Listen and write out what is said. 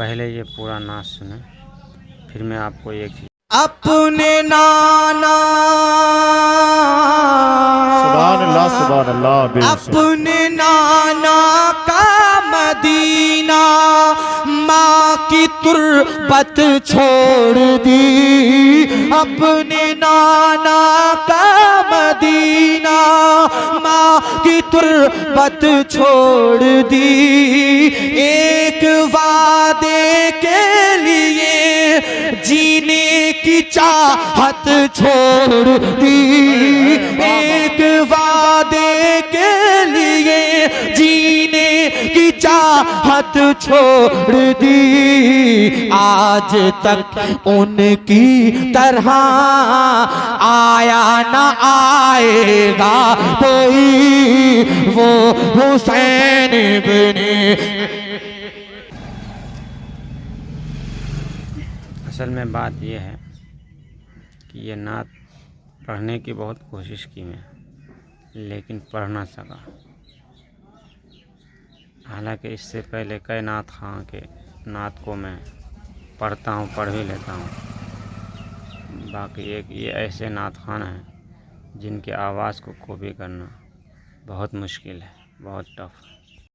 پہلے یہ پورا نعت سنیں، پھر میں آپ کو ایک چیز اپنے نانا سبحان اللہ بے شک. اپنے نانا کا مدینہ ماں کی تربت چھوڑ دی. اپنے نانا کا مدینہ ماں کی تربت چھوڑ دی. ایک وعدے کے لیے جینے کی چاہت چھوڑ دی. ایک وعدے کے لیے جینے کی چاہت چھوڑ دی. آج تک ان کی طرح آیا نہ آئے گا کوئی وہ حسین ابن. اصل میں بات یہ ہے کہ یہ نعت پڑھنے کی بہت کوشش کی میں، لیکن پڑھ نہ سکا. حالانکہ اس سے پہلے کئی نعت خواں کے نعت کو میں پڑھتا ہوں، پڑھ بھی لیتا ہوں. باقی ایک یہ ایسے نعت خوان ہیں جن کے آواز کو کاپی کرنا بہت مشکل ہے، بہت ٹف ہے.